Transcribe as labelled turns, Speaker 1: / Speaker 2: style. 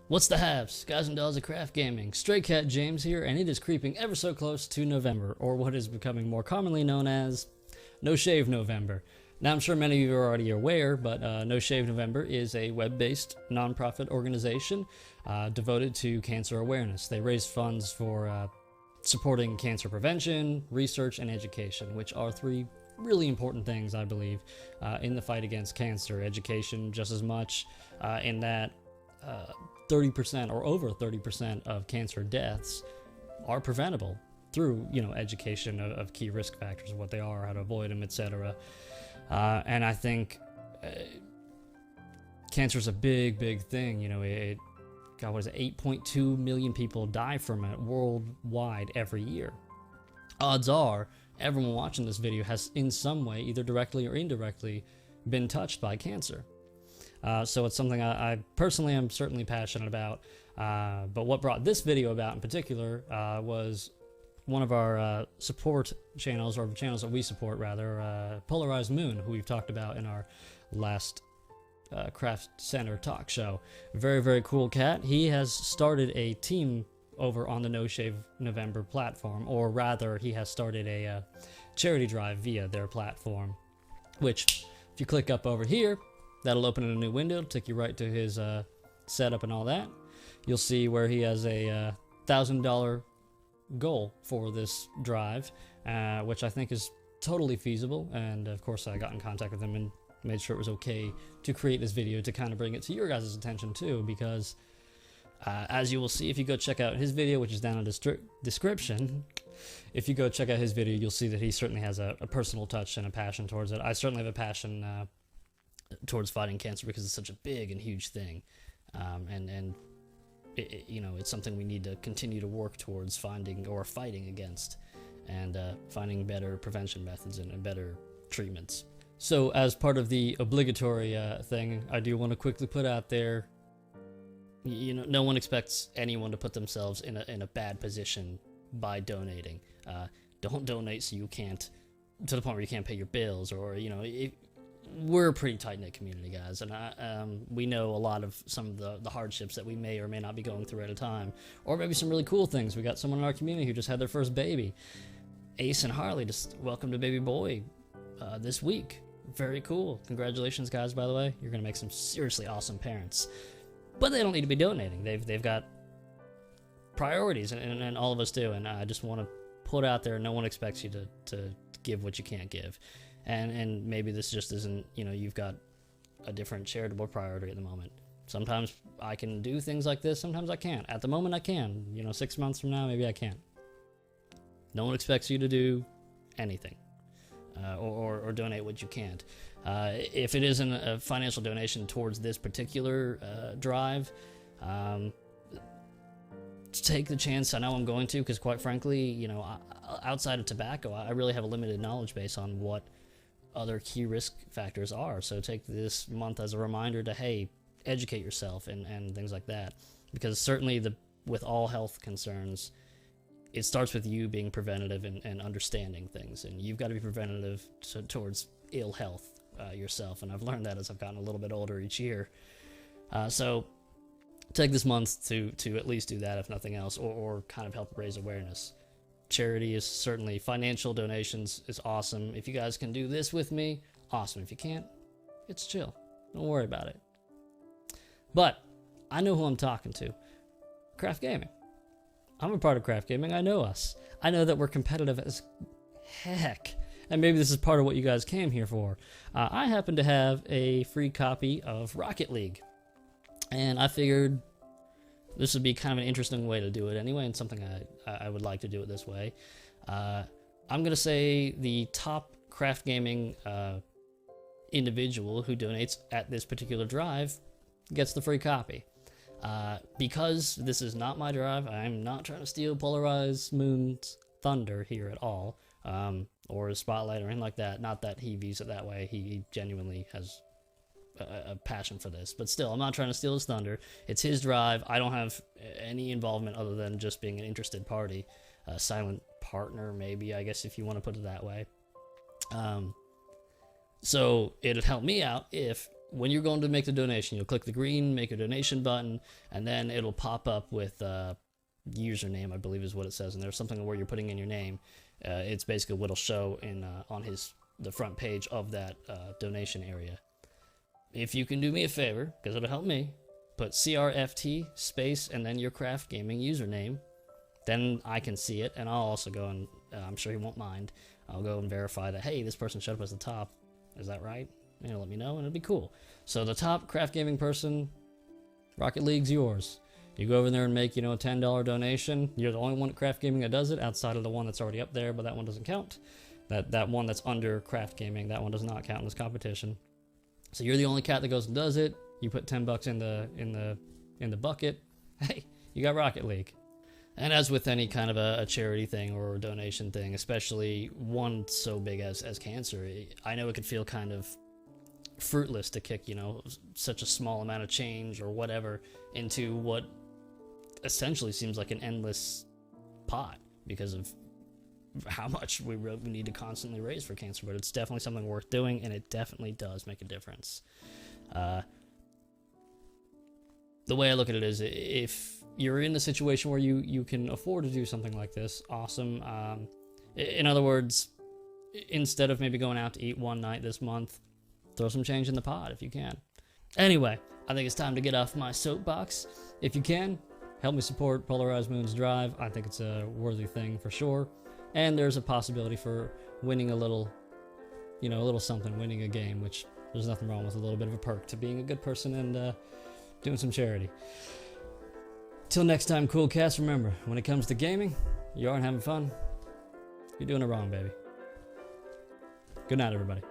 Speaker 1: What's the haps, guys and dolls of Craft Gaming? Stray Cat James here, and it is creeping ever so close to November, or what is becoming more commonly known as No Shave November. Now, I'm sure many of you are already aware, but No Shave November is a web-based nonprofit organization devoted to cancer awareness. They raise funds for supporting cancer prevention, research, and education, which are three really important things, I believe, in the fight against cancer. Education just as much, in that 30% or over 30% of cancer deaths are preventable through, education of key risk factors, what they are, how to avoid them, etc. And I think cancer is a big thing. God, what is it? 8.2 million people die from it worldwide every year. Odds are everyone watching this video has in some way, either directly or indirectly, been touched by cancer. So it's something I personally am certainly passionate about. But what brought this video about in particular was one of our support channels, or channels that we support rather, Polarized Moon, who we've talked about in our last Craft Center talk show. Very cool cat. He has started a team over on the No Shave November platform, or rather he has started a charity drive via their platform, which if you click up over here, that'll open in a new window, take you right to his setup and all that. You'll see where he has a $1,000 goal for this drive, which I think is totally feasible. And of course, I got in contact with him and made sure it was okay to create this video to kind of bring it to your guys' attention too, because as you will see if you go check out his video, which is down in the description, if you go check out his video, you'll see that he certainly has a personal touch and a passion towards it. I certainly have a passion towards fighting cancer because it's such a big and huge thing, and it's something we need to continue to work towards finding or fighting against, and finding better prevention methods and better treatments. So as part of the obligatory thing, I do want to quickly put out there, no one expects anyone to put themselves in a bad position by donating. Don't donate so you can't, to the point where you can't pay your bills, or we're a pretty tight-knit community, guys, and we know a lot of some of the hardships that we may or may not be going through at a time, or maybe some really cool things. We got someone in our community who just had their first baby. Ace and Harley just welcomed a baby boy this week. Very cool. Congratulations, guys, by the way. You're going to make some seriously awesome parents. But they don't need to be donating. They've got priorities, and all of us do, and I just want to put out there, no one expects you to give what you can't give. And maybe this just isn't, you've got a different charitable priority at the moment. Sometimes I can do things like this, sometimes I can't. At the moment I can. 6 months from now, maybe I can't. No one expects you to do anything, or donate what you can't. If it isn't a financial donation towards this particular drive, take the chance. I know I'm going to, because quite frankly, outside of tobacco, I really have a limited knowledge base on what other key risk factors are. So take this month as a reminder to, hey, educate yourself and things like that. Because certainly with all health concerns, it starts with you being preventative and understanding things. And you've got to be preventative towards ill health yourself. And I've learned that as I've gotten a little bit older each year. So take this month to at least do that, if nothing else, or kind of help raise awareness. Charity is certainly, financial donations is awesome. If you guys can do this with me, awesome. If you can't, it's chill. Don't worry about it. But I know who I'm talking to. Craft Gaming. I'm a part of Craft Gaming. I know us. I know that we're competitive as heck. And maybe this is part of what you guys came here for. I happen to have a free copy of Rocket League. And I figured this would be kind of an interesting way to do it anyway, and something I would like to do it this way. I'm going to say the top Craft Gaming individual who donates at this particular drive gets the free copy. Because this is not my drive, I'm not trying to steal Polarized Moon's thunder here at all, or a spotlight or anything like that. Not that he views it that way. He genuinely has a passion for this, but still, I'm not trying to steal his thunder. It's his drive. I don't have any involvement other than just being an interested party, a silent partner, maybe, I guess, if you want to put it that way. So it'd help me out if when you're going to make the donation, you'll click the green Make a Donation button, and then it'll pop up with username, I believe is what it says, and there's something where you're putting in your name. It's basically what'll show in on the front page of that donation area. If you can do me a favor, because it'll help me, put CRFT space and then your CRFTgaming username, then I can see it, and I'll also go and I'm sure he won't mind. I'll go and verify that, hey, this person showed up as the top. Is that right? And he'll let me know, and it'll be cool. So the top CRFTgaming person, Rocket League's yours. You go over there and make, a $10 donation. You're the only one at CRFTgaming that does it, outside of the one that's already up there, but that one doesn't count. That one that's under CRFTgaming, that one does not count in this competition. So you're the only cat that goes and does it. You put $10 in the bucket. Hey, you got Rocket League. And as with any kind of a charity thing or a donation thing, especially one so big as cancer, I know it could feel kind of fruitless to kick, such a small amount of change or whatever into what essentially seems like an endless pot because of how much we need to constantly raise for cancer. But it's definitely something worth doing, and it definitely does make a difference. The way I look at it is, if you're in a situation where you can afford to do something like this, awesome. In other words, instead of maybe going out to eat one night this month, throw some change in the pot if you can. Anyway, I think it's time to get off my soapbox. If you can, help me support Polarized Moon's Drive. I think it's a worthy thing for sure. And there's a possibility for winning a little something, winning a game, which there's nothing wrong with a little bit of a perk to being a good person and doing some charity. Till next time, cool cats, remember, when it comes to gaming, you aren't having fun, you're doing it wrong, baby. Good night, everybody.